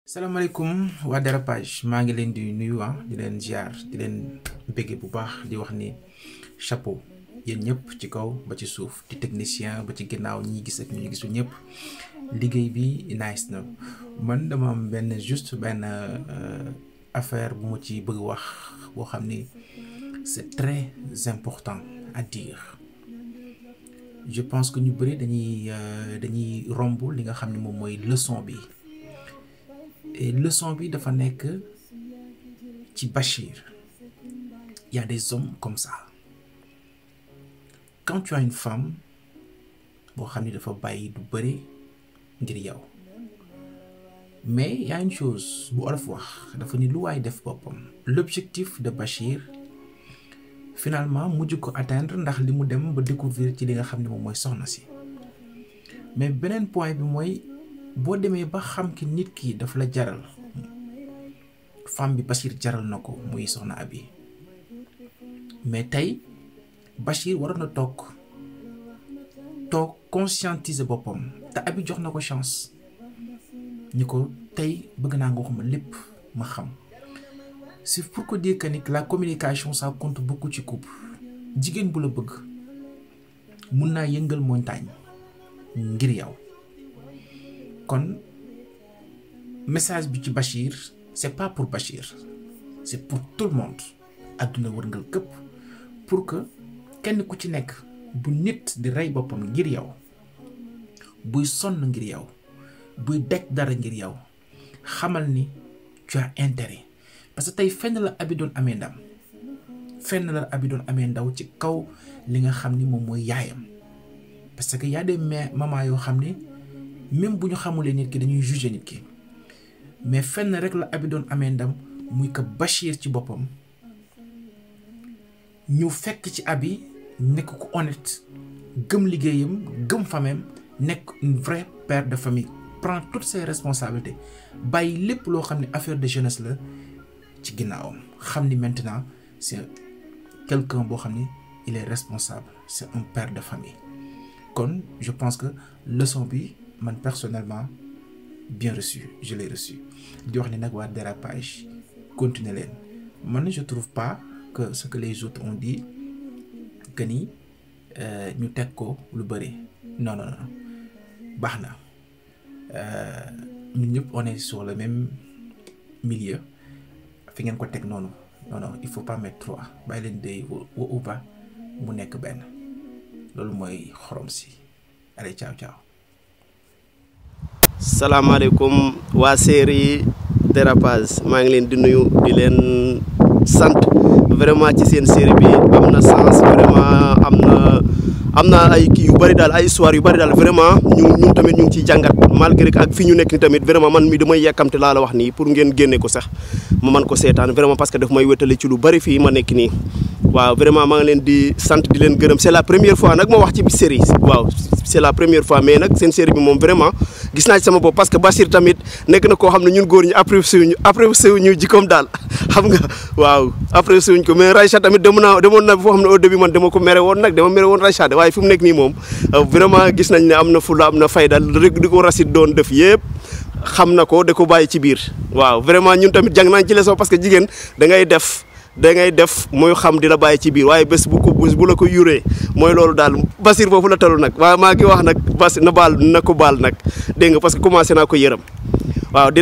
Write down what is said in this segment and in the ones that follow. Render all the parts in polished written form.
salaamaaleykum waa Dérapage maa ngi leen di nuyu di leen ziar di leen bëgge bu baax di wax ni chapeau yéen ñëpp ci kaw ba ci suuf di technicien ba ci ginnaaw ñi gis ak ñu gisul ñëpp liggéey bi nice na man dama am juste benn affaire bu ma ci bëgg wax boo xam ni c'est très important à dire. Je pense que ñu bëri dañuy romb li nga xam ne moom mooy leçon bi et leçon bi dafa nekk ci Bachir. Il y a des hommes comme ça. Quand tu as une femme boo xam ne dafa bàyyi du bëri ngir yow mais il y a une chose bu olof wax dafa ni lu waay def boppam. L'objectif de Bachir finalement mujj ko atteindre ndax li mu dem ba découvrir ci li nga xam ne moom mooy soxna si mais beneen point bi mooy boo demee ba xam ki nit ki daf la jaral femme bi Bachir jaral na ko muy soxna Abi mais tey Bachir waroon na toog conscientiser boppam te Abi jox na ko chance ni ko tey bëgg naa nga waxuma lépp ma xam. C'est pour que dire que la communication ça compte beaucoup ci couple jigéen bu la bëgg mun naa yëngal montagne ngir yow kon message bi ci Bachir c'est pas pour Bachir c'est pour tout le monde àdduna wërngal këpp pour que kenn ku ci nekk bu nit di rey boppam ngir yow buy sonn ngir yow buy daj dara ngir yow xamal ni tu as intérêt. Parce que tey fenn la Abi doon amee ndam fenn la Abi doon amee ndaw ci kaw li nga xam ni moom mooy yaayam parce que y a des mamans yoo xam ne même bu ñu xamulee nit ki dañuy juger nit ki mais fenn rek la Abi doon amee ndam muy que Bachir ci boppam ñu fekk ci Abi nekk ku honnête gëm liggéeyam gëm famem nekk un vrai père de famille prend toutes ses responsabilités bàyyi lépp loo xam ne affaire de jeunesse la. ci ginnaawam xam ni maintenant c'est quelqu'un boo xam ni il est responsable c'est un père de famille kon je pense que leçon bi man personnellement bien reçu je l'ai reçu di wax ni nag waa Dérapage continuer leen man je trouve pas que ce que les autres ont dit que ni ñu teg ko lu bëri non baax na ñun ñëpp on est sur le même milieu. fi ngeen ko teg noonu non il faut pas mettre trop bàyyi leen day ou pas mu nekk benn loolu mooy xorom si allez ciao. salaamaaleykum waa série Dérapage maa ngi leen di nuyu di leen sant vraiment ci seen série bi am na sens vraiment am na ay kii yu bëri daal ay histoire yu bëri daal vraiment ñun tamit ñu ngi ciy jàngat malgré que ak fi ñu nekk ni tamit vraiment man mi damay yàkkamte laa la wax nii pour ngeen génne ko sax ma man ko seetaan vraiment parce que daf may wétali ci lu bëri fii ma nekk nii waaw vraiment maa ngi leen di sant di leen gërëm c'est la première fois nag ma wax ci série waaw c'est la première fois mais nag seen série bi moom vraiment gis naa ci sama bopp parce que Bachir tamit nekk na koo xam ne ñun góor ñi apprécié wuñu jikkoom daal xam nga waaw apprécié wuñ ko mais Raïcha tamit demoon na foo xam ne au début man dama ko mere woon nag dama mere woon Raïcha waaye fi mu nekk nii moom vraiment gis nañ ne am na fulla am na fayda rek di ko Racine doon def yëpp xam na ko da ko bàyyi ci biir waaw vraiment ñun tamit jàng nañ ci leçon parce que jigéen da ngay def mooy xam di la bàyyi ci biir waaye bés bu la ko yuree mooy loolu daal Bachir foofu la talu nag waaye maa ngi wax nag Bachir na ko baal nag dégg nga parce que commencé naa ko yërëm waaw di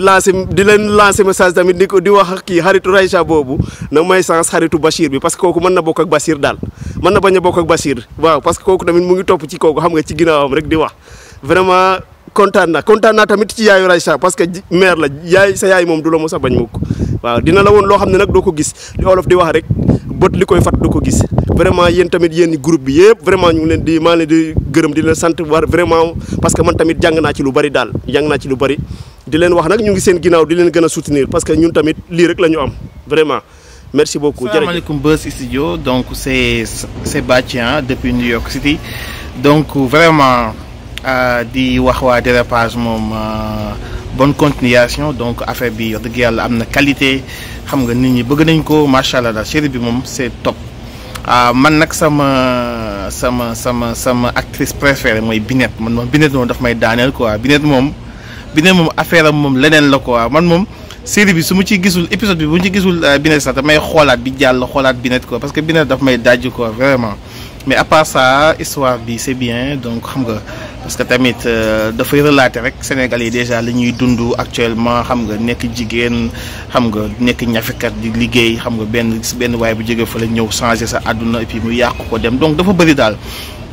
leen lancer message tamit di wax ak kii xaritu Raïcha boobu na may sens xaritu Bachir bi parce que kooku mën na bokk ak Bachir daal mën na bañ a bokk ak Bachir waaw parce que kooku tamit mu ngi topp ci kooku xam nga ci ginnaawam rek di wax vraiment kontaan naa tamit ci yaayu Raïcha parce que mère la sa yaay moom du la mos a bañ mukk waaw dina la woon loo xam ne nag doo ko gis li olof di wax rek bët li koy fat doo ko gis vraiment yéen tamit yéen groupe bi yëpp vraiment ñu ngi maa leen di gërëm di leen sant war vraiment parce que man tamit jàng naa ci lu bari daal di leen wax nag ñu ngi seen ginnaaw di leen gën a soutenir parce que ñun tamit lii rek la ñu am vraiment merci beaucoup. jërëjëf salaamaaleykum Buzz Studio donc c'est Bastien depuis New York City donc vraiment di wax waa Dérapage moom bonne continuation donc affaire bi wax dëgg yàlla am na qualité xam nga nit ñi bëgg nañ ko macha allah daal série bi moom c'est top man nag sama actrice préférée mooy Binette man moom Binette moom daf may daaneel quoi Binette moom Binet moom affaire am moom leneen la quoi man moom série bi su ma ci gisul épisode bi bu ñu ci gisul Binet sax damay xoolaat bi jàll xoolaat Binet quoi parce que Binet daf may daj quoi vraiment mais à part ça histoire bi c'est bien donc xam nga parce que tamit dafay relater rek Sénégal yi déjà li ñuy dund actuellement xam nga nekk jigéen xam nga nekk ñafikat di liggéey xam nga benn waay bu jóge fa la ñëw changer sa àdduna et puis mu yàqu ko dem donc dafa bëri daal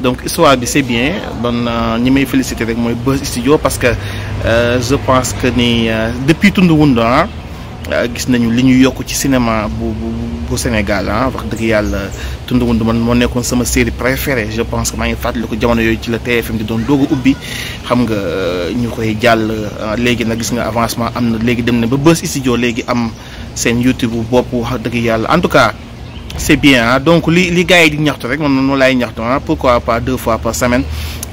donc histoire bi c'est bien bon ñi may féliciter rek mooy Buzz Studio parce que je pense que ni depuis Tundu Wundu gis nañu li ñu yokk ci cinéma bu Sénégal wax dëgg yàlla Tundu Wundu man moo nekkoon sama série préférée je pense que maa ngi fàttali ko jamono yooyu ci la TFM di doon doog a ubbi xam nga ñu koy jàll léegi nag gis nga avancement am na léegi dem na ba Buzz Studio léegi am seen YouTube bu bopp wax dëgg yàlla en tout cas c'est bien donc li gars yi di ñaxtu rek man noonu laay ñaxtu pourquoi pas 2 fois par semaine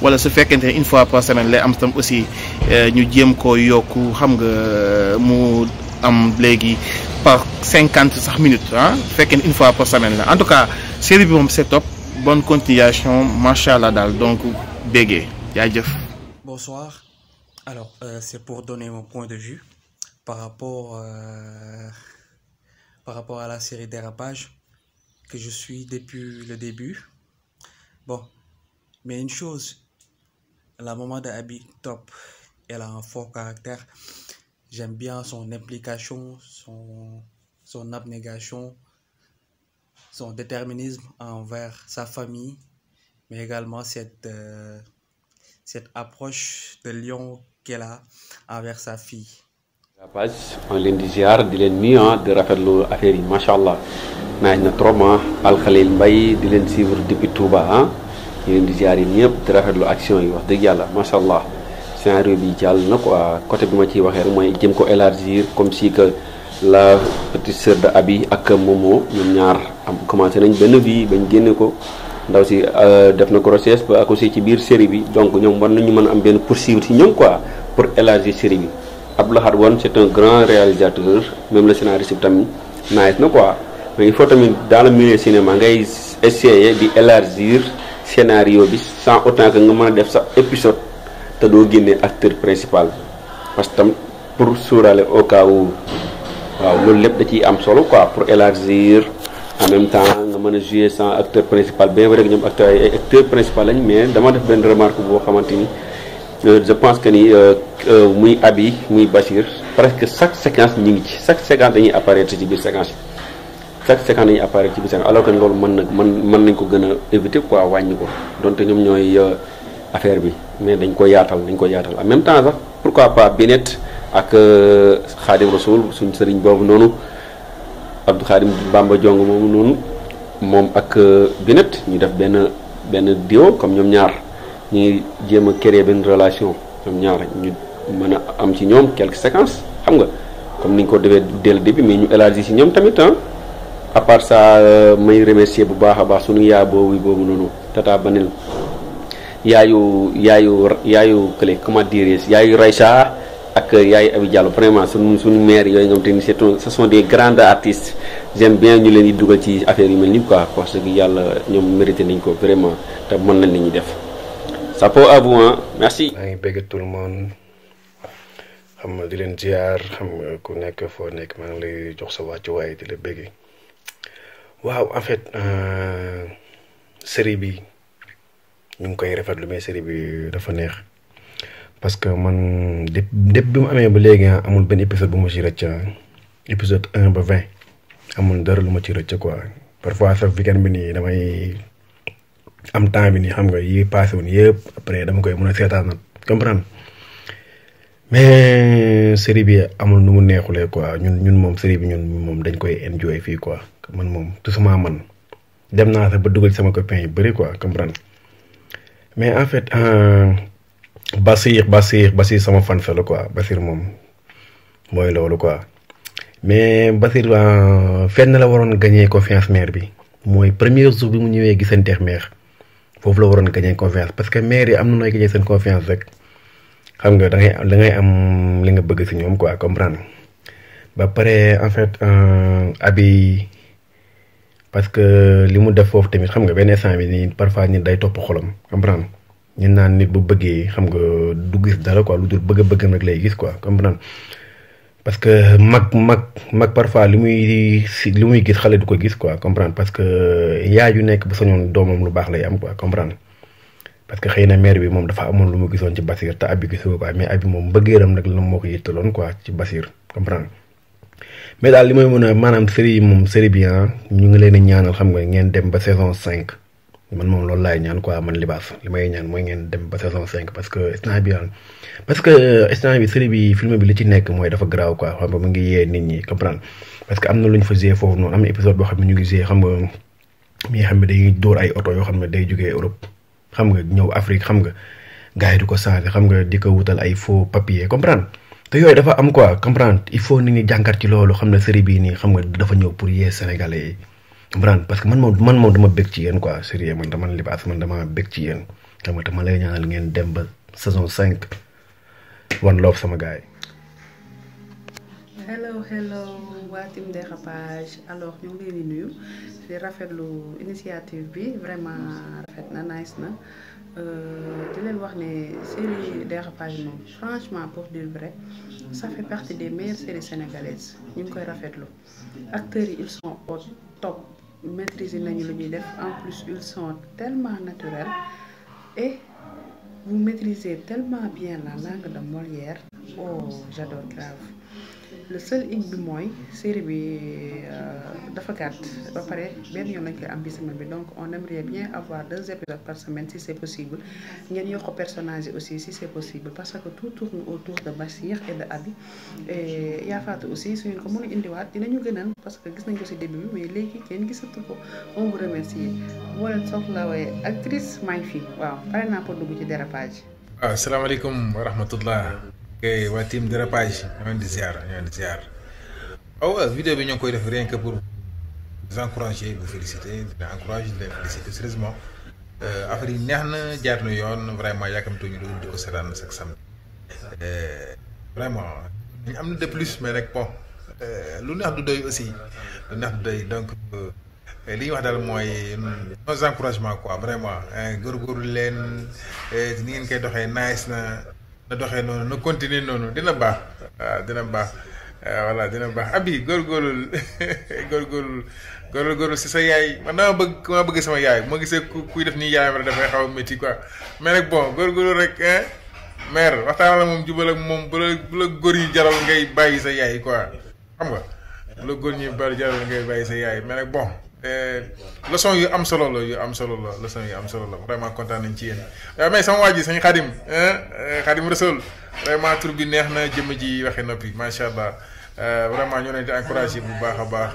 wala su fekkente ne 1 fois par semaine lay am tam aussi ñu jéem koo yokku xam nga mu am léegi par 50 sax minutes fekkee ne 1 fois par semaine la en tout cas série bi moom c'est top bonne continuation machallah daal donc béggee jaajëf. Bonsoir. Alors c'est pour donner mon point de vue par rapport à la série Dérapage que je suis depuis le début. Bon, mais une chose, la maman d'Abi top, elle a un fort caractère. J'aime bien son implication, son abnégation, son déterminisme envers sa famille, mais également cette approche de lion qu'elle a envers sa fille. Dérapage maa ngi leen di ziar di leen nuyu di rafetlu affaire yi macha allah naaj na trop Al Khalil Mbaye di leen suivre depuis Touba di leen di ziar yi ñëpp di rafetlu action yi wax dëgg yàlla macha allah scénario bi jàll na quoi côté bi ma ciy waxee rek mooy jëm ko élargir comme si que la petite sœur de Abi ak Momo ñoom ñaar am commencé nañ benn vie bañ génne ko ndaw si def na grossesse ba accouché ci biir série bi donc ñoom war nañu mën a am benn poursuivre ci ñoom quoi pour élargir série bi. Abdoulaye Wane c'est un grand réalisateur même le scénariste tamit nice na quoi mais il faut tamit dans le milieu cinéma ngay essayer di élargir scénario bi sans autant que nga mën a def sa épisode te doo génne acteur principal parce que tam pour sóoraale au cas où waaw loolu lépp da ciy am solo quoi pour élargir en même temps nga mën a jouer sans acteur principal bien vrai que ñoom acteur principal lañ mais dama def benn remarque boo xamante ni je pense que ni muy Abi muy Bachir presque chaque séquence ñu ngi ci chaque séquence dañuy apparaître ci biir séquence yi chaque séquence dañuy apparaître ci biir séquence alors que loolu mën nañ ko gën a éviter quoi wàññi ko donte ñoom ñooy affaire bi mais dañ ko yaatal en même temps sax pourquoi pas Binet ak Khadim Rasoul suñ sëriñ boobu noonu Abdou Khadim Bamba Jong moomu noonu moom ak Binet ñu def benn duo comme ñoom ñaar ñuy jéem a créer benn relation ñoom ñaar ñu mën a am ci ñoom quelques séquences xam nga comme ni ñu ko defee dès le début mais ñu élargi ci ñoom tamit à part ça may remercier bu baax a baax suñu yaay boobu noonu Tata Banel yaayu clé comment dire yaayu Raïcha ak yaayu Abi Diallo vraiment suñu mère yooyu nga xam te ni ce sont des grands artistes j'aime bien ñu leen di dugal ci affaire yu mel ni quoi parce que yàlla ñoom mérité nañ ko vraiment te mën nañ li ñuy def. Chapeau à vous merci. maa ngi bëgg tout le monde xam nga di leen ziar xam nga ku nekk foo nekk maa ngi lay jox sa wàccuwaay di la bëgg waaw en fait série bi ñu ngi koy rafetlu mais série bi dafa neex parce que man depuis bi mu amee ba léegi amul benn épisode bu ma ci rëcc épisode 1 ba 20 amul dara lu ma ci rëcc quoi parfois sax weekend bi nii damay. am temps bi nii xam nga yi passé woon yëpp après dama koy mën a seetaan nag comprendre mais série bi amul nu mu neexulee quoi ñun moom série bi ñun moom dañ koy enjoy fii quoi man moom tout simplement man dem naa sax ba dugal sama copain yu bëri quoi comprendre mais en fait Basir sama fan la quoi Basir moom mooy loolu quoi mais Basir fenn la waroon gagner confiance mère bi mooy premier jour bi mu ñëwee gisanteex mère foofu la waroon gagner confiance parce que maire yi am na nooy gagner seen confiance rek xam nga da ngay am li nga bëgg ci ñoom quoi comprendre ba pare en fait Abi parce que li mu def foofu tamit xam nga benn instant bi nii parfois nit day topp xolam comprendre ñu naan nit bu bëggee xam nga du gis dara quoi lu dul bëgg-bëggam rek lay gis quoi comprendre parce que mag parfois li muy gis xale du ko gis quoi comprendre parce que yaay ju nekk bu sañoon doomam lu baax lay am quoi comprendre parce que xëy na mère bi moom dafa amoon lu mu gisoon ci Basir te Abi gisoo quoi mais Abi moom bëggeeram nag la moo ko yittaloon quoi ci Basir comprendre mais daal li may mën a maanaam série yi moom série bi ñu ngi leen di ñaanal xam nga ngeen dem ba saison 5 man moom loolu laay ñaan quoi man Libaas li may ñaan mooy ngeen dem ba saison 5 parce que instant bi série bi film bi li ci nekk mooy dafa garaaw quoi xam nga mu ngi yee nit ñi comprendre parce que am na lu ñu fa joué foofu noonu am na épisode boo xam ne ñu ngi joué xam nga mi nga xam ne dañuy dóor ay oto yoo xam ne day jógee Europe xam nga ñëw Afrique xam nga gars yi di ko changé xam nga di ko wutal ay faux papier comprendre te yooyu dafa am quoi comprendre il faut nit ñi jàngat ci loolu xam ne série bii nii xam nga dafa ñëw pour yee sénégalais yi comprendre parce que man moom dama bëgg ci yéen quoi sérieux man Libaas man dama bëgg ci yéen xam nga dama lay ñaanal ngeen dem ba saison 5 One Love sama gars yi. hello waa team Dérapage alors ñu ngi leen di nuyu di rafetlu initiative bi vraiment rafet na nice na di leen wax ne série Dérapage moom franchement pour dire vrai ça fait partie des meilleures séries sénégalaises ñu ngi koy rafetlu acteurs yi ils sont au top maîtriser nañu lu ñuy def en plus ils sont tellement naturels et vous maîtrisez tellement bien la langue de Molière oh j'adore grave le seul hic bi mooy série bi dafa gàtt ba pare benn yoon lañ koy am bi semaine bi donc on aimerait bien avoir 2 épisodes par semaine si c'est possible ngeen yokk personnage aussi si c'est possible parce que tout tourne autour de Bachir et de Abi et Yaa Fatou aussi su ngeen ko mën a indiwaat dinañu gënal parce que gis nañ ko si début bi mais léegi kenn gisatu ko on vous remercie boo leen soxlawee actrice maa ngi fi waaw pare naa pour dugg ci Dérapage. waaw asalaamaaleykum wa rahmatullah kay waa team Dérapage ñoo leen di ziar vidéo bi ñoo ngi koy def rien que pour vous encourager vous féliciter di encourager di leen féliciter sérieusement affaire yi neex na jaar na yoon vraiment yàkkamtuñu lu di ko seetaan chaque samedi vraiment ñu am na de plus mais rek bon lu neex du doy aussi lu neex du doy donc li ñuy wax daal mooy nos encouragements quoi vraiment góorgóorlu leen ni ngeen koy doxee nice na doxee noonu na continuer noonu dina baax waaw dina baax voilà dina baax Abi góorgóorlu si sa yaay man dama bëgg sama yaay moo gisee kuy def nii yaayam rek dafay xaw a métti quoi mais nag bon góorgóorlu rek mère waxtaan la moom jubal ak moom bu la góor yi jaral ngay bàyyi sa yaay quoi xam nga bu la góor ñi bari jaral ngay bàyyi sa yaay mais nag bon leçon yu am solo la leçon yu am solo la vraiment kontaan nañ ci yéen waaw mais sama waa ji sañ Xadim Rasoul vraiment tur bi neex na jëmm ji waxe noppi macha allah vraiment ñoo leen di encouragé bu baax a baax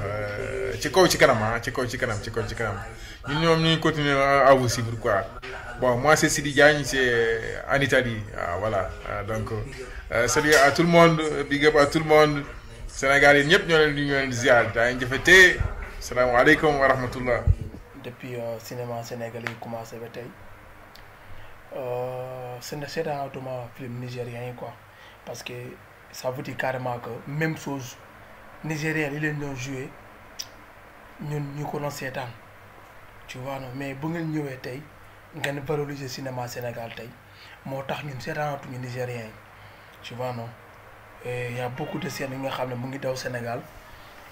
ci kaw ci kanam ñun ñoom ñu ngi continuer à vous suivre quoi bon moi c'est Sidi Diagne c'est en Italie voilà donc salut à tout le monde big up à tout le monde Sénégal yi ñëpp ñoo leen di ziar daa ngi jëfete salaamaaleykum wa rahmatullah. Depuis cinéma sénégalais yi commencé ba tey seetaanatuma film nigérien yi quoi parce que ça veut dire carrément que même chose nigérien yi leen doon joué ñun ñu ko doon seetaan tu vois non mais bu ngeen ñëwee tey ngeen valoriser cinéma Sénégal tey moo tax ñun seetaanatuñu nigérien yi tu vois non et y a beaucoup de scènes yi nga xam ne mu ngi daw Sénégal.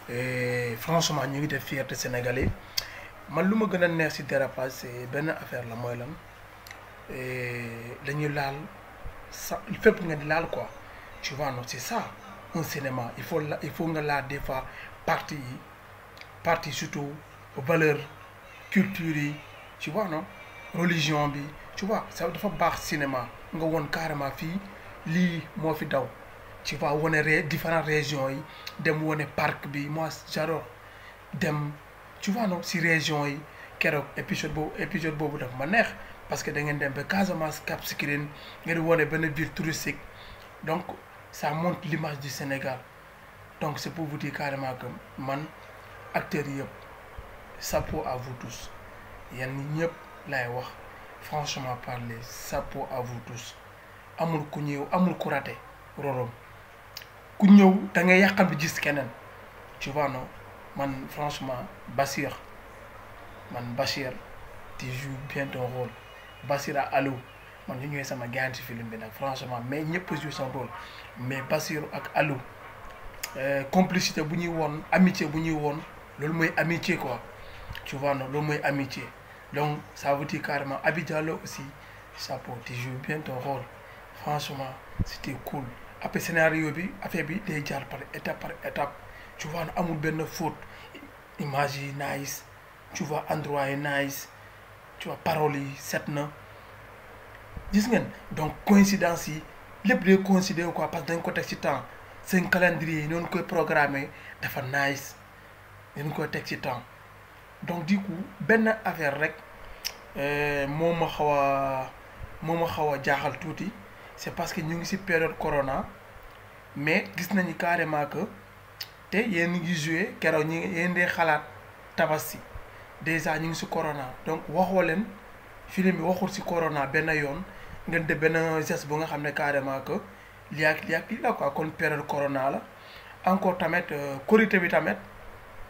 Et franchement ñu ngi def fierté sénégalais man lu ma gën a neex ci Dérapage c'est benn affaire la mooy lan dañuy laal sa fépp nga di laal quoi tu vois non c'est ça un cinéma il faut nga laal des fois partie surtout valeur culture yi tu vois non religion bi tu vois ça dafa baax cinéma nga woon carrément fii lii moo fi daw tu vois wane différentes régions yi dem wane parc bi moi j'adore dem tu vois non si région yi keroog épisode boobu daf ma neex parce que da ngeen dem ba Casamance Cap Skirring ngeen wane benn ville touristique donc ça montre l'image du Sénégal donc c'est pour vous dire carrément que man acteurs yi yëpp chapeau à vous tous yéen ñëpp lay wax franchement parler chapeau à vous tous amul ku ñëw amul ku raté rorom ku ñëw da ngay yàqal bi gis keneen tu vois non man franchement Bachir tu joues bien ton rôle Bachir à Allo man ñu ñëwee sama gaañ ci film bi nag franchement mais ñëpp joué son rôle mais Bassirou ak Alou complicité bu ñuy woon amitié bu ñuy woon loolu mooy amitié quoi tu vois non loolu mooy amitié donc ça veut dire carrément Abi Diallo aussi chapeau tu joues bien ton rôle franchement c'était cool après scénario bi affaire bi day jaar par étape tu vois amul benn faute image yi nice tu vois endroit yi nice tu vois paroles yi set na gis ngeen donc coïncidence yi lépp day coïncider quoi parce que dañ ko teg ci temps seen calendrier yi noonu koy programmer dafa nice dañ koy teg ci temps donc du coup benn affaire rek moo ma xaw a jaaxal tuuti c'est parce que ñu ngi ci période corona mais gis nañu carrément que te yéen ngi joué keroog ñi yéen dee xalaat Tabaski déjà ñu ngi ci corona donc waxoo leen film bi waxul ci corona benn yoon ngeen de benn geste bu nga xam ne carrément que lii la quoi kon période corona la encore tamit Korité bi tamit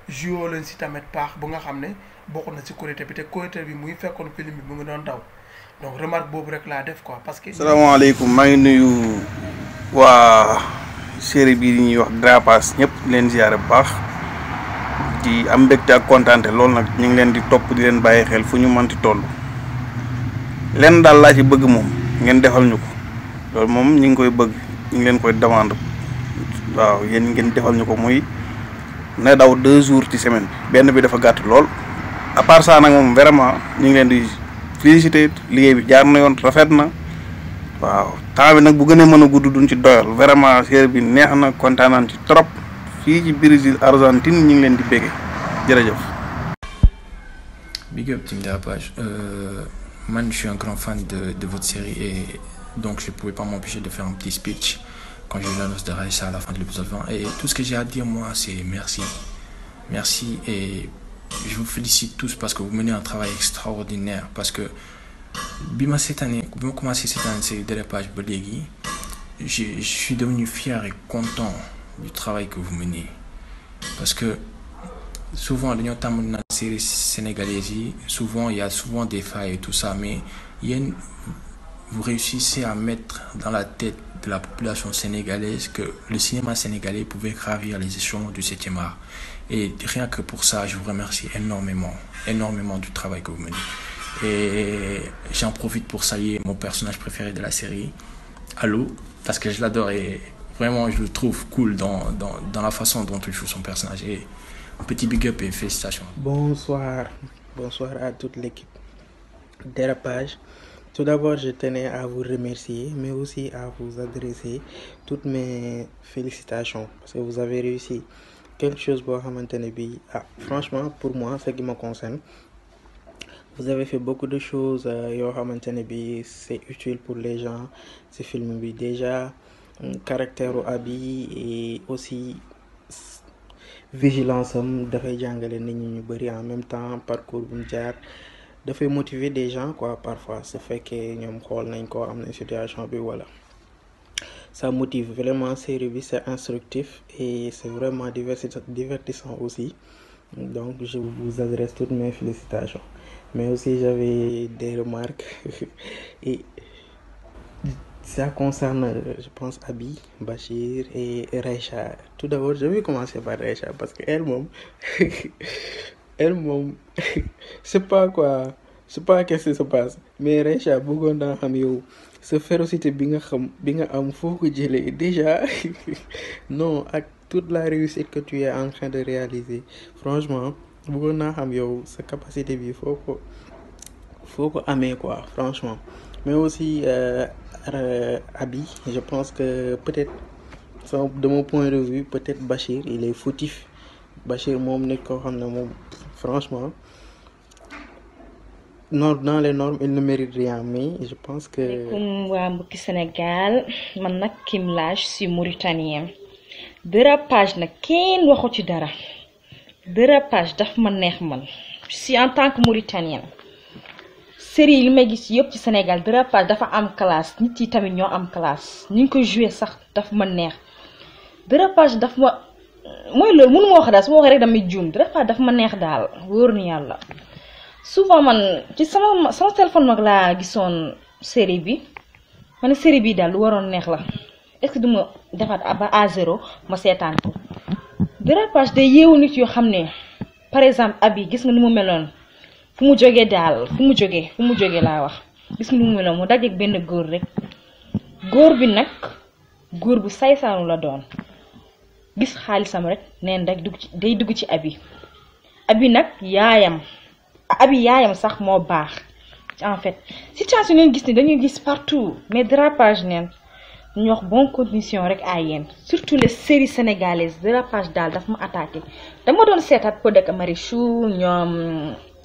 joué leen ci tamit paax bu nga xam ne bokk na ci Korité bi te Korité bi muy fekkoon film bi mu ngi doon daw donc remarque boobu rek laa def quoi parce que. salaamaaleykum maa ngi nuyu waa série bii ñuy wax Dérapage ñëpp di leen ziare bu baax di am mbégte ak kontaante loolu nag ñu ngi leen di topp di leen bàyyi xel fu ñu mënti toll lenn daal laa ci bëgg moom ngeen defal ñu ko loolu moom ñu ngi koy bëgg ñu ngi leen koy demande waaw yéen ngeen defal ñu ko muy na daw 2 jours ci semaine bi benn bi dafa gàtt lool à part ça nag moom vraiment ñu ngi leen di féliciter liggéey bi jaar na yoon rafet na waaw temps bi nag bu gënee mën a gudd duñ ci doyal vraiment série bi neex na kontaan nañ ci trop fii ci Brésil Argentine ñu ngi leen di bége jërëjëf. Big up Team Dérapage. Man, je suis un grand fan de votre série et donc je ne pouvais pas m'empêcher de faire un petit speech quand j'ai eu l'annonce de Raïcha à la fin de l'épisode 20. Et tout ce que j'ai à dire, moi, c'est merci. Merci et je vous félicite tous parce que vous menez un travail extraordinaire. Parce que, bima commencé cette année, c'est Dérapage Bolégui. Je suis devenu fier et content du travail que vous menez. Parce que souvent, dans la série sénégalaise, souvent il y a souvent des failles et tout ça, mais vous réussissez à mettre dans la tête de la population sénégalaise que le cinéma sénégalais pouvait gravir les échelons du 7e art. Et rien que pour ça, je vous remercie énormément du travail que vous menez. Et j'en profite pour saluer mon personnage préféré de la série, Alou, parce que je l'adore et vraiment je le trouve cool dans la façon dont il joue son personnage. Et un petit big up et félicitations. Bonsoir à toute l'équipe Dérapage. Tout d'abord, je tenais à vous remercier, mais aussi à vous adresser toutes mes félicitations parce que vous avez réussi quelque chose pour maintenir. Franchement, pour moi, ce qui me concerne, vous avez fait beaucoup de choses. C'est utile pour les gens. Ce film, déjà, caractère Abi et aussi vigilance dafay jàngale nit ñi ñu bëri en même temps parcours bu mu jaar dafay motiver des gens quoi parfois su fekkee ñoom xool nañ ko am na situation bi wala ça motive vraiment série bi c'est instructif et c'est vraiment divertissant aussi donc je vous adresse toutes mes félicitations mais aussi j'avais des remarques et ça concerne, je pense, Abi, Bachir et Raïcha. Tout d'abord, je vais commencer par Raïcha parce qu'elle, je sais pas qu'est-ce qui se passe. Mais Raïcha, beaucoup d'entre eux, ce férocité binga am faut que je l'ai déjà. Non, avec toute la réussite que tu es en train de réaliser, franchement, beaucoup d'entre eux, cette capacité, il faut que aimer quoi, franchement. Mais aussi, Abi, je pense que peut-être, de mon point de vue, peut-être Bachir, il est fautif. Bachir, franchement, dans les normes, il ne mérite rien, mais je pense que... Comme Sénégal, je suis Kim Lage, je suis mauritanien. Dérapage, je suis Dérapage, je suis en tant que mauritanienne. Série yi may gis yëpp ci Sénégal Dérapage dafa am classe nit yi tamit ñoo am classe ñu ko jouer sax dafa ma neex Dérapage dafa ma mooy loolu mënu ma wax daal su ma waxee rek damay juum Dérapage dafa ma neex daal wóor na yàlla souvent man ci sama téléphone mag laa gisoon série bi ma ne série bi daal lu waroon neex la est-ce que duma defaat ba à zéro ma seetaan ko. Dérapage day yeewu nit yoo xam ne par exemple Abi gis nga ni mu meloon fu mu jógee laa wax gis nga ni mu meloon mu dajeeg benn góor rek góor bi nag góor bu saysaanu la doon gis xaalisam rek neen rek day dugg ci Abi nag yaayam sax moo baax en fait situation ngeen gis ni dañuy gis partout mais Dérapage neen ñu wax bonne condition rek à yéen surtout les séries sénégalaises Dérapage daal daf ma attaqué dama doon seetaat Pod ak Marichou ñoom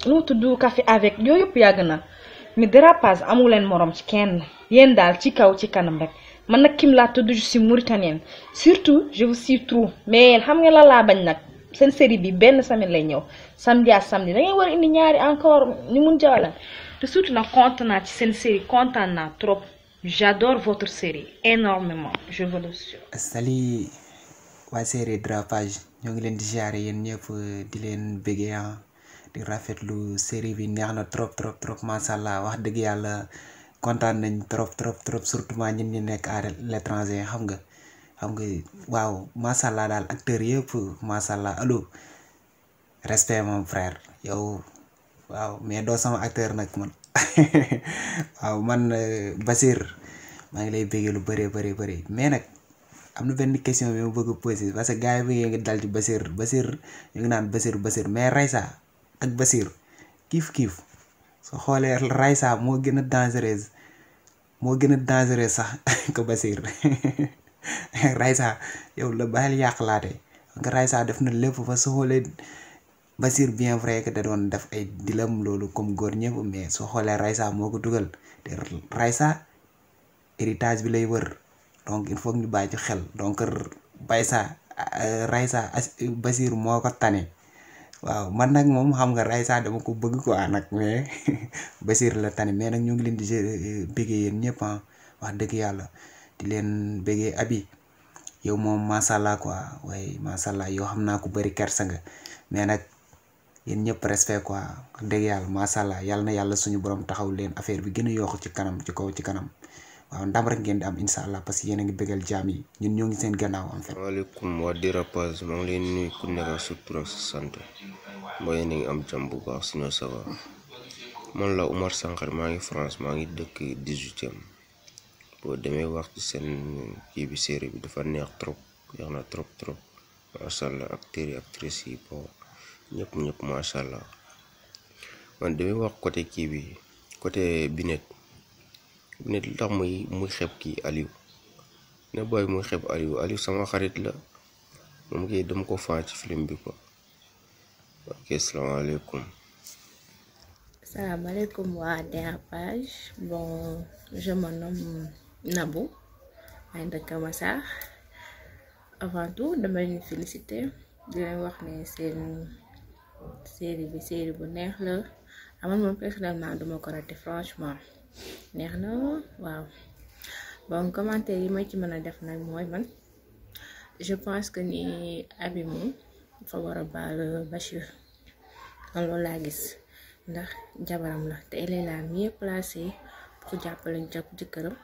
lu mu tudd café avec yooyu yëpp yàgg na mais Dérapage amu leen morom ci kenn yéen daal ci kaw ci kanam rek man nag Kim laa tudd je suis mauritanienne surtout je vous suis trop mais xam nga la laa bañ nag seen série bi benn semaine lay ñëw samedi à samedi da ngay war a indi ñaari encore ñu mun jawala te surtout nag kontaan naa ci seen série kontaan naa trop. J'adore votre série énormément, je vous le jure. Salut waa série Dérapage ñoo ngi leen di ziare yéen ñëpp di leen bëggee di rafetlu série bi neex na trop macha allah wax dëgg yàlla kontaan nañ trop surtout ñun ñi nekk à l'étranger xam nga waaw macha allah daal acteurs yëpp macha allah allo respect mon frère yow waaw mais doo sama acteur nag man. waaw man Basir maa ngi lay bëggee lu bëri mais nag am na benn question bi ma bëgg a poser parce que gars yi bëggee nga dal ci Basir ñu ngi naan Basir mais Raissa ak Basir kiif soo xoolee Raissa moo gën a dangereuse sax que Basir Raissa yow la bàyyil yàqlaate nga Raissa def na lépp fa soo xoolee Basir bien vrai que da doon def ay dilam loolu comme góor ñëpp mais soo xoolee Raissa moo ko dugal te Raissa héritage bi lay wër donc il faut ñu bàyyi ci xel donc Raissa Basir moo ko tane waaw man nag moom xam nga Raissa dama ko bëgg quoi nag mais Basir la tane mais nag ñu ngi leen di bëggee yéen ñëpp wax dëgg yàlla di leen bëggee Abi yow moom macha allah quoi waaye macha allah yow xam naa ko bëri kersa nga mais nag. yéen ñëpp respect quoi dëgg yàlla macha allah yàlla na yàlla suñu borom taxaw leen affaire bi gën a yokk ci kanam ci kaw ci kanam waaw ndam rek ngeen di am incha allah parce que yéen a ngi bëggal jaam yi ñun ñoo ngi seen gannaaw en fait. waaleykum waa Dérapage maa ngi leen nuyu ku nekk sa tur ak sa sant mbaa yéen a ngi am jàmm bu baax sinon ça va man la Oumar Sankar maa ngi France maa ngi dëkk 18e boo demee wax ci seen kii bi série bi dafa neex na trop macha allah acteurs yi actrices yi bon. ñëpp macha allah man damay wax côté kii bi côté Binet li tax muy xeeb kii Aliou ne booy muy xeeb Aliou sama xarit la moom kii dama ko faa ci film bi quoi ok salaamaaleykum. Salaamaaleykum waa Dérapage bon je me nomme Nabou maa ngi dëkk Massar avant tout dama leen féliciter di leen wax ne seen série bu neex la aman moom personnellement duma ko raté franchement neex na waaw bon commentaire yi ma ci mën a def nag mooy man je pense que ni Abi moom fa war a baal Bachir man loolu laa gis ndax jabaram la te elle est la mieux placée pour jàppale jëkkëram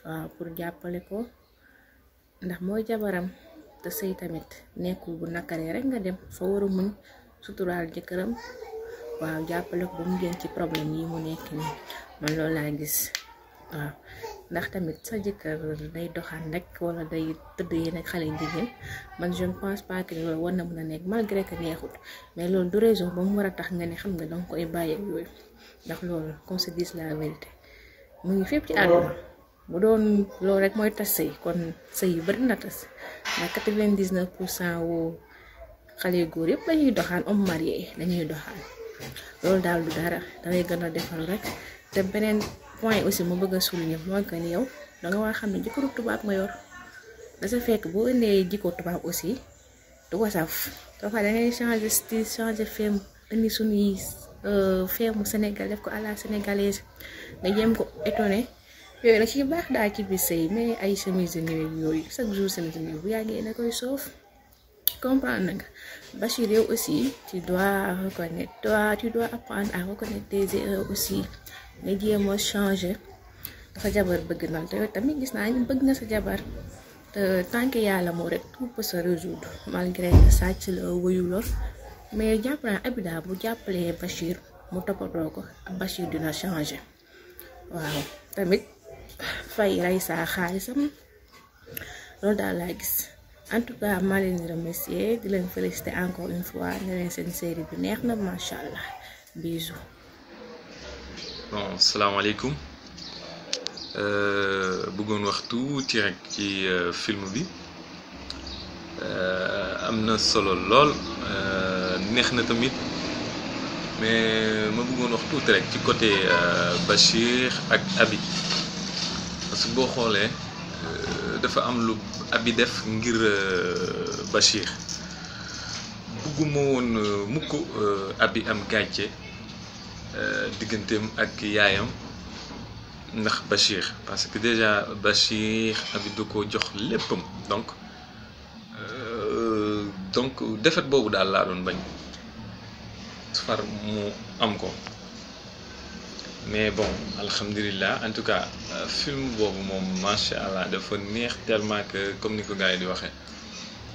waaw pour jàppale ko ndax mooy jabaram te sëy tamit nekkul bu nakaree rek nga dem fa war a muñ suturaal jëkkëram waaw jàppale ko ba mu génn ci problème yi mu nekk nii man loolu laa gis waaw ndax tamit sa jëkkër day doxaan rek wala day tëdd yéen ak xale jigéen man je ne pense pas que loolu war na mën a nekk malgré que neexut mais loolu du raison ba mu war a tax nga ne xam nga danga koy bàyyi ak yooyu ndax loolu qu'on se dise la vérité mu ngi fépp ci àdduna bu doon loolu rek mooy tas sëy kon sëy yu bari na tas ndax 99% wu xale góor yëpp dañuy doxaan homme marié dañuy doxaan loolu daal du dara dangay gën a defaru rek te beneen point aussi mu bëgg a souligner mooy que ni yow danga war a xam ne jikko tubaab nga yor da sa fekk boo indee jikko tubaab aussi du ko saf soo fa dangay changer style changer film indi suñuy film Sénégal def ko à la sénégalaise nga jéem ko étonné yooyu la ci baax daal ci biir sëy mais ay chemise nuit yooyu chaque jour chemise nuit bu yàggee na koy soof comprendre nga Bachir yow aussi tu dois apprendre à reconnaître tes erreurs aussi nga jéem a changer sa jabar bëgg na te yow tamit gis naa ni bëgg nga sa jabar te tant que yàlla moo rek tout peut se résoudre malgré que sàcc la wëyu la mais jàpp naa Aby daal bu jàppalee Bachir mu toppatoo ko Bachir dina changer waaw tamit fay rey saa xaalisam loolu daal laa gis en tout cas maa leen di remercier di leen féliciter encore une fois ne leen seen série bi neex na macha allah bisous. bon salaamaaleykum bëggoon wax tuuti rek ci film bi am na solo lool neex na tamit mais ma bëggoon wax tuuti rek ci côté Bachir ak Aby parce que boo xoolee dafa am lu Aby def ngir Bachir bëgguma woon mukk Aby am gàcce digganteem ak yaayam ndax Bachir parce que déjà Bachir Aby da ko jox léppam donc defet boobu daal laa doon bañ far mu am ko mais bon alhamdulilah en tout cas film boobu moom macha allah dafa neex tellement que comme ni ko gars yi di waxee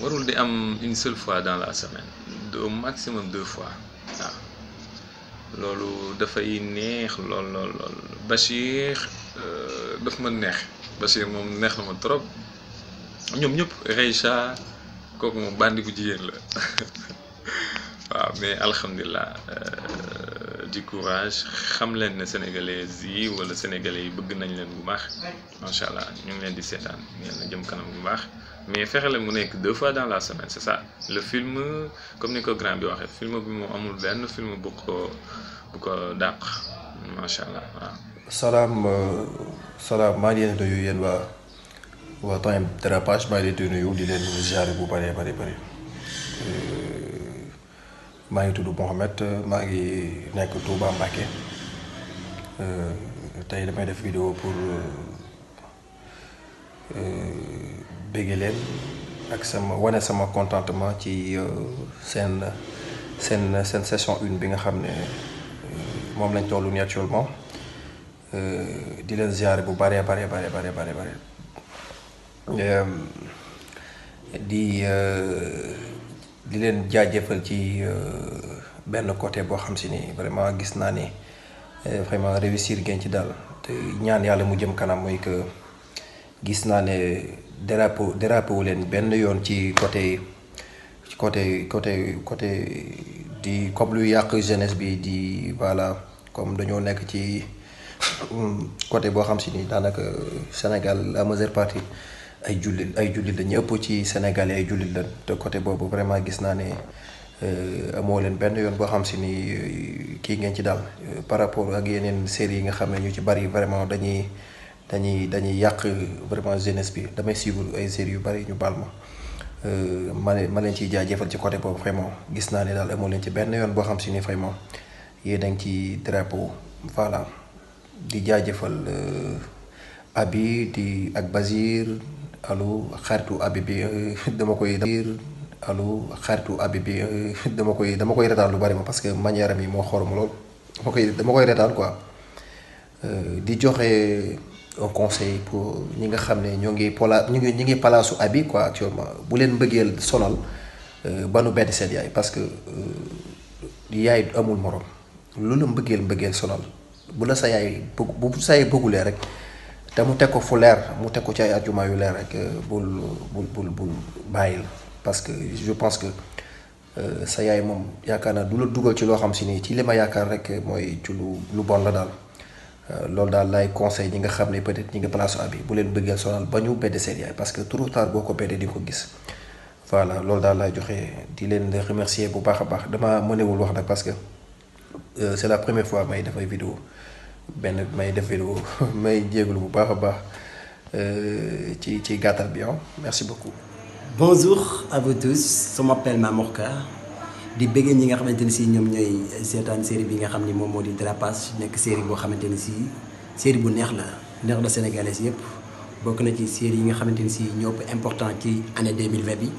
warul di am une seule fois dans la semaine au maximum 2 fois waaw loolu dafay neex lool Bachir daf ma neex Bachir moom neex na ma trop ñoom ñëpp Reïcha kooku moom bandi bu jigéen la waaw mais alhamdulilah du courage xam leen ne sénégalais yi wala sénégalais yi bëgg nañ leen bu baax macha allah ñu ngi leen di seetaan ngeen na jëm kanam bu baax mais fexe leen mu nekk 2 fois dans la semaine c'est ça le film comme ni ko grand bi waxee film bi moom amul benn film bu ko dàq macha allah waaw. salaam maa ngi leen di nuyu yéen waa Time Dérapage maa ngi leen di nuyu di leen ziare bu bëree bëri maa ngi tudd Mohamed maa ngi nekk Touba Mbacké tey damay def vidéo pour bége leen ak wane sama contentement ci seen session 1 bi nga xam ne moom lañ tollu nii actuellement di leen ziare bu bëree bëri di leen jaajëfal ci benn côté boo xam si ni vraiment gis naa ni vraiment réussir ngeen ci daal te ñaan yàlla mu jëm kanam mooy que gis naa ne dérapé wu leen benn yoon ci côté di comme luy yàq jeunesse bi di voilà comme dañoo nekk ci côté boo xam si ni daanaka Sénégal la majeure partie ay jullit la ñu ëpp ci Sénégalais ay jullit la te côté boobu vraiment gis naa ne amoo leen benn yoon boo xam si ni kii ngeen ci daal par rapport ak yeneen séries yi nga xam ne ñu ci bari vraiment dañuy yàq vraiment jeunesse bi damay suivre ay séries yu bari ñu baal ma leen ciy jaajëfal ci côté boobu vraiment gis naa ne daal amoo leen ci benn yoon boo xam si ni vraiment yéen a ngi ci drapeau voilà di jaajëfal Aby di ak Basir allo xaritu Aby bi dama koy retaan lu bari ma parce que manière am yi moo xorom lool dama koy retaan quoi di joxe un conseil pour ñi nga xam ne ñoo ngi palaasu Aby quoi actuellement bu leen mbëggeel sonal ba nu bett seen yaay parce que yaay amul morom lu la mbëggeel sonal bu la sa yaay bëggulee rek te mu teg ko fu leer mu teg ko ci ay argument yu leer rek bul bàyyil parce que je pense que sa yaay moom yaakaar naa du la dugal ci loo xam si ni ci li ma yaakaar rek mooy ci lu bon la daal loolu daal laay conseil ñi nga xam ne peut-être ñi nga place Aby bu leen bëggeel sonal ba ñu bedde seen yaay parce que trop tard boo ko beddee di ko gis voilà loolu daal laay joxe di leen remercier bu baax a baax dama mënewul wax nag parce que c'est la première fois may def ay vidéo may jégalu bu baax a baax ci gàttal bi merci beaucoup. Bonjour à vous tous, je m'appelle Mamorka di bëggee ñi nga xamante ni si ñoom ñooy seetaan série bi nga xam ni moom moo di Dérapage nekk série boo xamante ni si série bu neex la sénégalais yëpp bokk na ci série yi nga xamante ni si ñoo ëpp important ci année 2020 bi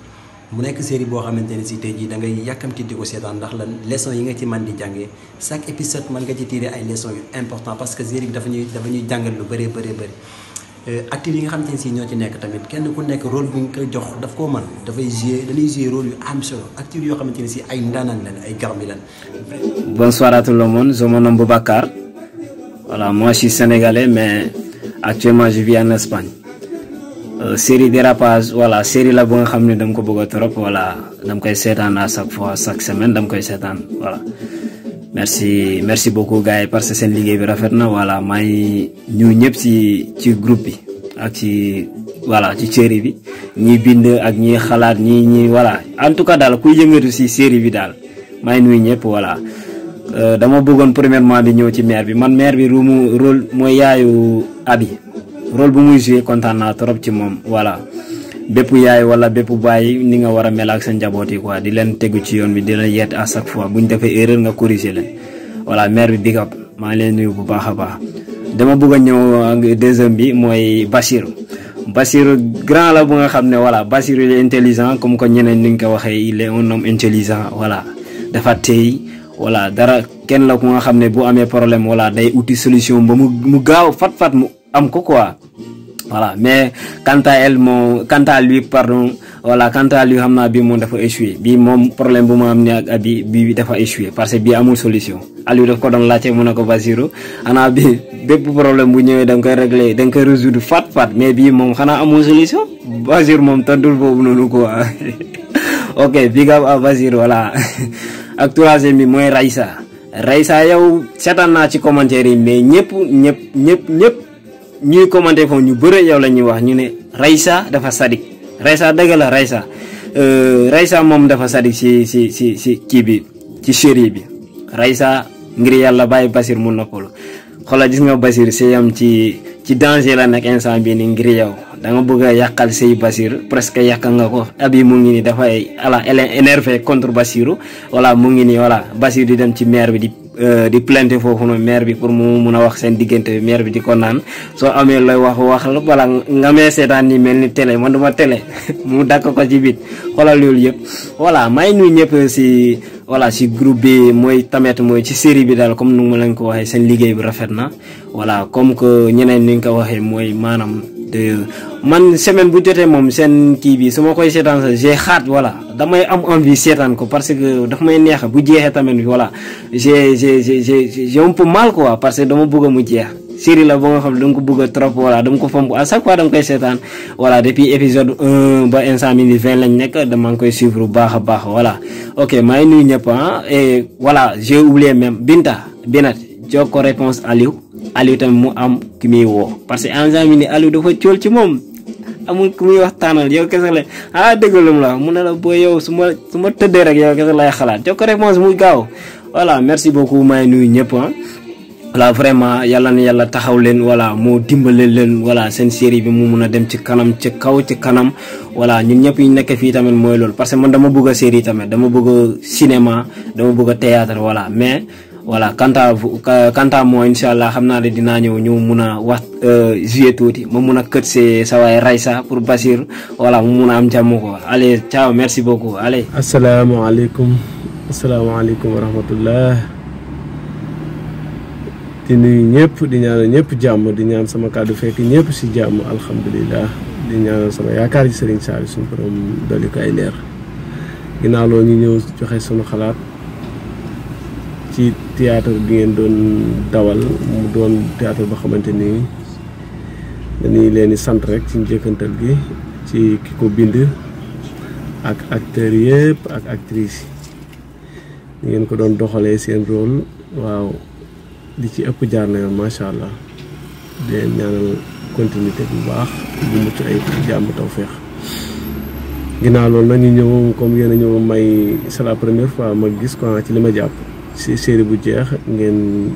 mu nekk série boo xamante ne si tey jii da ngay yàkkamti di ko seetaan ndax lan leçon yi nga ci man di jàngee chaque épisode man nga ci tirer ay leçons yu important parce que série bi dafa ñuy jàngal lu bëree acteurs yi nga xamante ne si ñoo ci nekk tamit kenn ku nekk rôle bu nga koy jox daf koo mën dañuy jouer rôle yu am solo acteurs yoo xamante ne si ay ndaanaan lan ay garmi lan. Bonsoir à tout le monde, je me nomme Boubacar. Voilà, moi je suis sénégalais mais actuellement je vis en Espagne. Série Dérapage, voilà, série la bu nga xam ne dama ko bëgg trop, voilà, dama koy seetaan à chaque fois, chaque semaine dama koy seetaan, voilà. Merci beaucoup gars yi parce que seen liggéey bi rafet na, voilà, maa ngi ñu ñëpp ci groupe bi ak ci voilà ci série bi ñi bind ak ñi xalaat ñi voilà, en tout cas daal kuy yëngatu ci série bi daal maa ngi nuyu ñëpp, voilà. Dama bëggoon premièrement di ñëw ci mère bi man mère bi rôle mooy yaayu Abi. Rôle bu muy joué kontaan naa trop ci moom voilà bépp yaay wala bépp baay ni nga war a mel ak sa njaboot yi quoi di leen tegu ci yoon bi di leen yett à chaque fois bu ñu defee erreur nga corriger leen voilà mère bi big up maa ngi leen nuyu bu baax a baax. dama bëgg a ñëw deuxième bi mooy Bassirou grand la bu nga xam ne voilà Bassirou il est intelligent comme que ñeneen ni ñu ko waxee il est un homme intelligent voilà dafa tey voilà dara kenn la ku nga xam ne bu amee problème voilà day uti solution ba mu gaaw fat mu am ko quoi voilà mais quant à lui pardon voilà quant à lui xam naa bii moom dafa échoué bii moom problème bu ma am ni ak Abi bii dafa échoué parce que bii amul solution Aliou daf ko doon laajte mu ne ko Bassirou xanaa bi bépp problème bu ñëwee da nga koy régler da nga koy résoudre fat mais bii moom xanaa amul solution Bassirou moom tontul boobu noonu quoi ok big up à Bassirou voilà ak troisième bi mooy Raïssa yow seetaan naa ci commentaire yi mais ñëpp ñuy commenté foofu ñu bëre yow la ñuy wax ñu ne Raïssa dafa sadik Raïssa dëgg la Raïssa moom dafa sadik si kii bi ci série bi Raïssa ngir yàlla bàyyi Basir mu noppalu xoolal gis nga Basir sëyam ci danger la nekk instant bii ni ngir yow da nga bëgg a yàqal sëy Basir presque yàq nga ko Abi mu ngi ni dafay elle est énervé contre Bassirou voilà mu ngi ni voilà Basir di dem ci maire bi di plainte foofu noonu maire bi pour mu mun a wax seen diggante maire bi di ko naan soo amee looy wax la wala nga mee seetaan ni mel ni télé man duma télé mu dakk ko ci biit xoolal loolu yëpp voilà may nuyu ñëpp si voilà si groupe bi mooy tamit mooy ci série bi daal comme nu ma leen ko waxee seen liggéey bi rafet na voilà comme que ñeneen ni nga ko waxee mooy maanaam man semaine bu jotee moom seen kii bi su ma koy seetaan sax j'ai hâte voilà damay am envie seetaan ko parce que daf may neex bu jeexee tamit voilà j'ai un peu mal quoi parce que dama bëgg mu jeex série la ba nga xam ne dama ko bëgg trop voilà dama ko fomp à chaque fois dama koy seetaan voilà depuis épisode 1 ba instant mi 20 lañ nekk dama koy suivre bu baax a baax voilà ok maa ngi nuyu ñëpp et voilà j'ai oublié même Binat jox ko réponse Aliou tamit mu am ki muy woo parce que en mi ni Aliou dafa cool ci moom amul ku muy waxtaanal yow kese la dëgg lu mu la mu ne la booy yow su ma tëddee rek yow kese lay xalaat jox ko réponse muy gaaw voilà merci beaucoup may nuyu ñëpp voilà vraiment yàlla na yàlla taxaw leen voilà moo dimbale leen voilà seen série bi mu mun a dem ci kanam ci kaw ci kanam voilà ñun ñëpp ñu nekk fii tamit mooy loolu parce que man dama bëgg a série tamit dama bëgg a cinéma dama bëgg a théâtre voilà mais voilà quant à moi incha allah xam naa ne dinaa ñëw ñu mun a wax jouer tuuti ma mun a kët see sa waay Raïssa pour Bassir voilà mu mun a am jàmm ko allez ciao merci beaucoup allez. asalaamaaleykum wa rahmatullah di nuyu ñëpp di ñaanal ñëpp jàmm di ñaan sama kàddu fekk ñëpp si jàmm alhamdulilah di ñaanal sama yaakaar ci Serigne Sall suñu borom dolli ko ay leer ginnaaw loolu ñu ñëw joxe sunu xalaat. ci théâtre bi ngeen doon dawal mu doon théâtre boo xamante ni dañuy leen di sant rek ci njëkkantal gi ci ki ko bind ak acteurs yëpp ak actrices yi ngeen ko doon doxalee seen rôle waaw li ci ëpp jaar na yoon macha allah di leen ñaanal continuité bu baax bu mucc ay jàmm tawfeex ginnaaw loolu nag ñu ñëw comme yéen a ñëw may c'est la première fois ma gis quoi ci li ma jàpp. si série bu jeex ngeen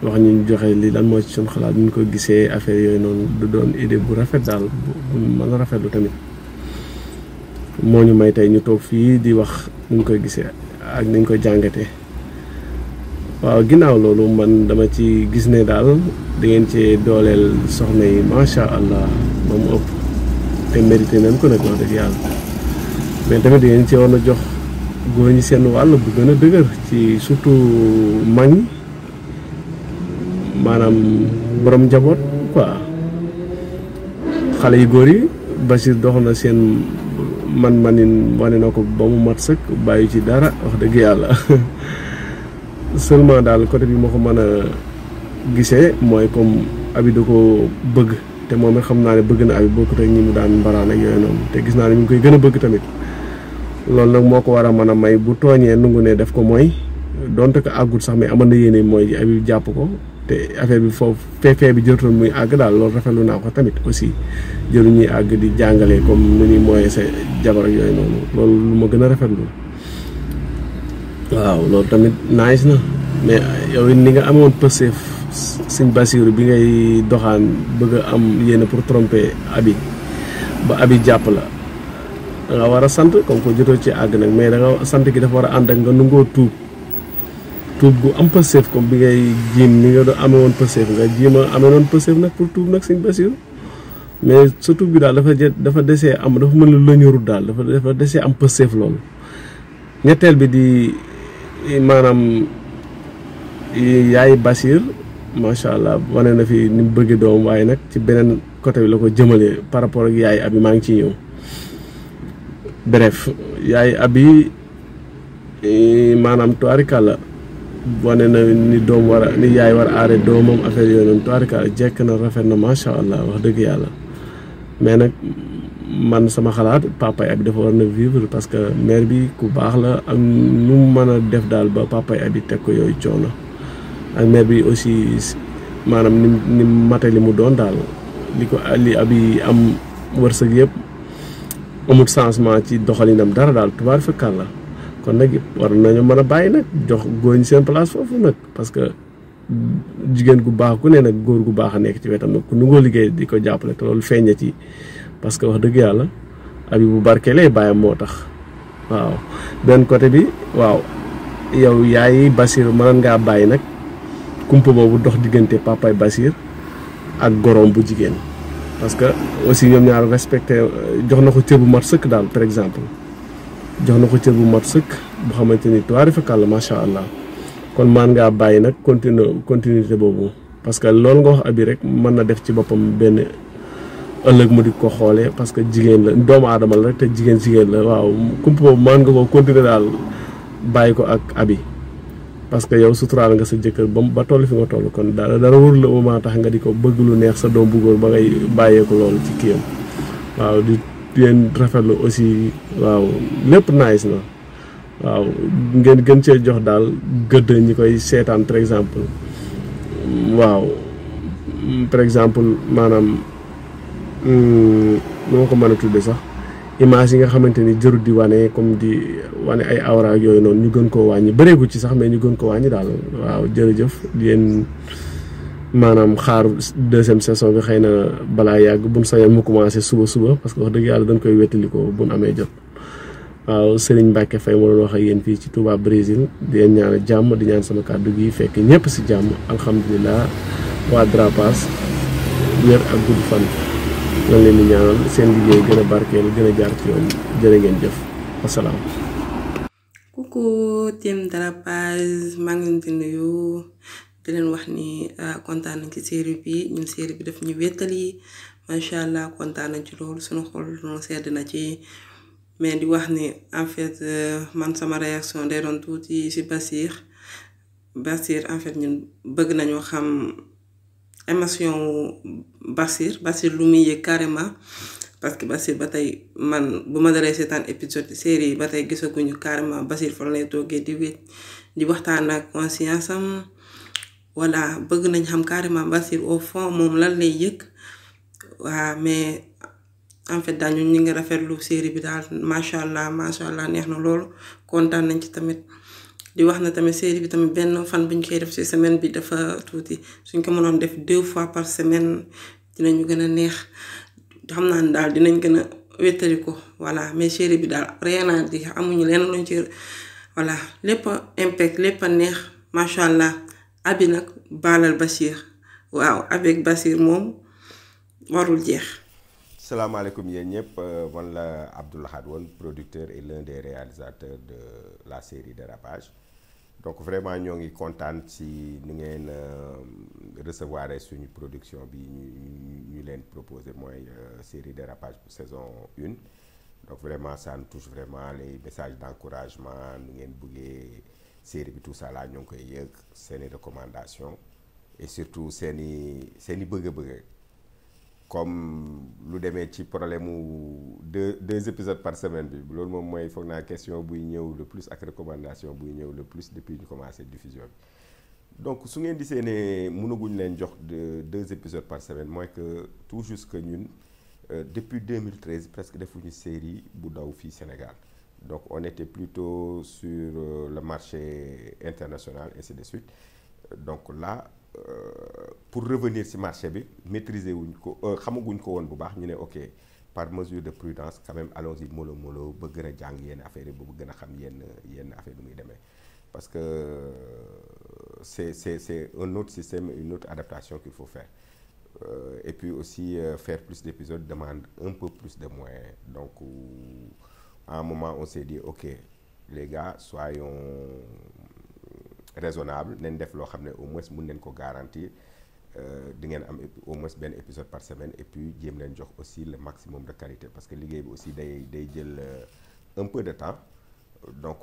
wax ñu joxe li lan moo ci suñu xalaat ñu ko gisee affaire yooyu noonu du doon idée bu rafet daal bu mën a rafetlu tamit moo ñu may tey ñu toog fii di wax ñu koy gisee ak niñ ko jàngatee waaw ginnaaw loolu man dama ci gis ne daal da ngeen ci dooleel soxna yi macha allah ba mu ëpp te mérité nañ ko nag wax dëgg yàlla mais tamit yéen ci war a jox góor ñi seen wàll bu gën a dëgër ci surtout mag ñi maanaam borom njaboot quoi xale yu góor yi Bachir dox na seen man-manin wane na ko ba mu mat sëkk bàyyi ci dara wax dëgg yàlla seulement daal côté bi ma ko mën a gisee mooy comme Abi da ko bëgg te moom it xam naa ne bëgg na Abi bokkut ak ñi mu daan mbaraan ak yooyu noonu te gis naa ne ñu ngi koy gën a bëgg tamit loolu nag moo ko war a mën a may bu tooñee nungu ne def ko mooy donte ko àggut sax mais amoon na yéene mooy Abi jàpp ko te affaire bi foofu feefee bi jërtoon muy àgg daal loolu rafetlu naa ko tamit aussi jëru ñuy àgg di jàngale comme nu ñuy mooyee sa jabar ak yooyu noonu loolu lu ma gën a rafetlu waaw loolu tamit nice na mais yow ni nga amoon pëseef Sëñ Basiru bi ngay doxaan bëgg a am yéene pour tromper Abi ba Abi jàpp la da nga war a sant comme ko jotoo ci àgg nag mais da nga sant gi dafa war a ànd ak nga nungoo tuub gu am pëseef comme bi ngay jiim ni nga doon amee woon pëseef nga jiima amee noon pëseef nag pour tuub nag Sëñ Basiru mais sa tuub bi daal dafa desee am dafa mën la ñorut daal dafa desee am pëseef loolu ñetteel bi di maanaam yaay Bachir macha allah wane na fi ni mu bëgg doom waaye nag ci beneen côté bi la ko jëmalee par rapport ak yaay Abi maa ngi ciy ñëw bref yaay Abi maanaam tubaarikàlla wane na ni doom war a ni yaay war a aare doomam affaire yooyu noonu tubaarikàlla jekk na rafet na macha allah wax dëgg yàlla mais nag man sama xalaat papa Abi dafa war na vivre parce que mère bi ku baax la ak nu mu mën a def daal ba papa Abi teg ko yooyu coono ak mère bi aussi maanaam ni mate li mu doon daal li Abi am wërsëg yëpp amul changement ci doxalinam dara daal tubaar fekkal la kon nag war nañu mën a bàyyi nag jox góor ñi seen place foofu nag parce que jigéen gu baax ku ne nag góor gu baax a nekk ci wetam nag ku nu ngoo liggéey di ko jàppale te loolu feeñ na ci parce que wax dëgg yàlla Abi bu barkeelee bàyyam moo tax waaw benn côté bi waaw yow yaay Bachir mënoon ngaa bàyyi nag kumpa boobu dox diggante papay Bachir ak gorom bu jigéen parce que aussi ñoom ñaar respecté jox na ko cër bu mat sëkk daal par exemple jox na ko cër bu mat sëkk bu xamante ni tuwaari fakal la macha allah kon maan ngaa bàyyi nag continuité boobu parce que loolu nga wax Abi rek mën na def ci boppam benn ëllëg mu di ko xoolee parce que jigéen la doomu aadama la rek te jigéen la waaw kumpa boobu maan nga ko continuer daal bàyyi ko ak Abi parce que yow suturaal nga sa jëkkër ba toll fi nga toll kon dara wër la moment tax nga di ko bëgg lu neex sa doom bu góor ba ngay bàyyeeku loolu ci kiyam waaw di leen rafetlu aussi waaw lépp nice na waaw ngeen gën cee jox daal gëdd ñi koy seetaan par exemple waaw par exemple maanaam nu ma ko mën a tudde sax image yi nga xamante ni jërut di wane comme di wane ay awra ak yooyu noonu ñu gën koo wàññi bëreegu ci sax mais ñu gën ko wàññi daal waaw jërëjëf di leen maanaam xaar deuxième saison bi xëy na balaa yàgg buñ sañoon mu commencé suba parce que wax dëgg yàlla dañ koy wettalikoo buñ amee jot waaw Serigne Mbacke Faye moo doon wax ak yéen fii ci Touba Brésil di leen ñaan jàmm di ñaan sama kàddu gi fekk ñëpp si jàmm alhamdulilah waa Drapass wér ak gudd fan lan leen di ñaanal seen liggéey gën a barkeel gën a jaar ci yoon jërë ngeen jëf wasalaam. coucou team Drapass maa ngi leen di nuyu di leen wax ni kontaan nañ ci série bi ñun série bi daf ñu wéttali macha allah kontaan nañ ci loolu sunu xol noo sedd na ci mais di wax ni en fait man sama réaction day doon tuuti ci Bachir en fait ñun bëgg nañoo xam émotion Bachir lu muy yëg carrément parce que Bachir ba tey man bu ma daree seetaan épisode série yi ba tey gisaguñu carrément Bachir fa lay toogee di wéet di waxtaan ak conscience am voilà bëgg nañ xam carrément Bachir au fond moom lan lay yëg waa mais en fait daal ñun ñu ngi rafetlu série bi daal macha allah neex na loolu kontaan nañ ci tamit di wax na tamit série bi tamit benn fan bu ñu koy def ci semaine bi dafa tuuti suñ ko mënoon def 2 fois par semaine dinañu gën a neex xam naa ne daal dinañ gën a wéttali ko voilà mais série bi daal rien à dire amuñu leen luñ ci voilà lépp impact lépp a neex macha allah Abi nag baalal Bachir waaw avec Bachir moom warul jeex. salaamaaleykum yéen ñëpp man la Abdou Lahad Wone producteur et l'un des réalisateurs de la série Dérapage donc vraiment ñoo ngi kontaan ci nu ngeen recevoir suñu production bi ñu leen proposé mooy série Dérapage pour saison 1 donc vraiment ça nous touche vraiment les messages d'encouragement nu ngeen bëggee série bi tout ça là ñoo ngi koy yëg seeni recommandation et surtout seeni bëgg-bëgg comme lu demee ci problème mu deux épisodes par semaine bi loolu moom mooy foog naa question buy ñëw le plus ak recommandation buy ñëw le plus depuis ñu commencé diffusion bi donc su ngeen gisee ne mënaguñ leen jox 2 épisodes par semaine mooy que tout juste que ñun depuis 2013 presque defuñu série bu daw fii Sénégal donc on était plutôt sur le marché international ainsi de suite donc là pour revenir ci marché bi maîtriser wuñ ko xamaguñ ko woon bu baax ñu ne ok par mesure de prudence quand même allons-y mollo ba gën a jàng yenn affaires yi ba gën a xam yenn affaire yi muy demee parce que c'est un autre système une autre adaptation qu'il faut faire et puis aussi faire plus d'épisodes demande un peu plus de moyens donc à un moment on s'est dit ok les gars soyons raisonnable nañ def loo xam ne au moins mën nañ ko garantir di ngeen am au moins benn épisode par semaine et puis jéem leen jox aussi le maximum de qualité parce que liggéey bi aussi day jël un peu de temps donc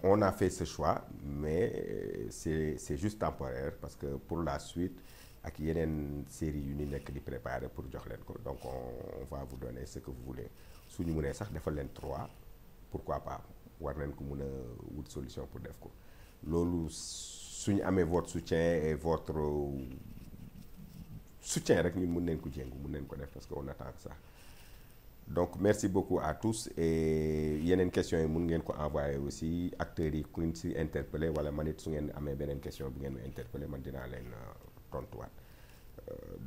on a fait ce choix mais c'est juste temporaire parce que pour la suite ak yeneen série yu ñu nekk di préparer pour jox leen ko donc on va vous donner ce que vous voulez su ñu mënee sax defal leen 3 pourquoi pas war nañ ko mën a wut solution pour def ko loolu suñu amee votre soutien et votre soutien rek ñun mën nañ ko jéngu mën nañ ko def parce que on attend ça donc merci beaucoup à tous et yeneen questions yi mën ngeen ko envoyer aussi acteurs yi ku ñu si interpellé wala man it su ngeen amee beneen question bi ngeen ma interpellé man dinaa leen tontuwaat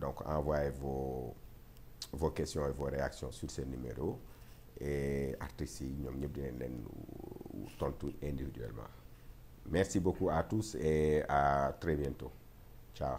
donc envoyez vos questions et vos réactions sur ces numéros et artistes yi ñoom ñëpp dinañ leen tontu individuellement. Merci beaucoup à tous et à très bientôt. Ciao.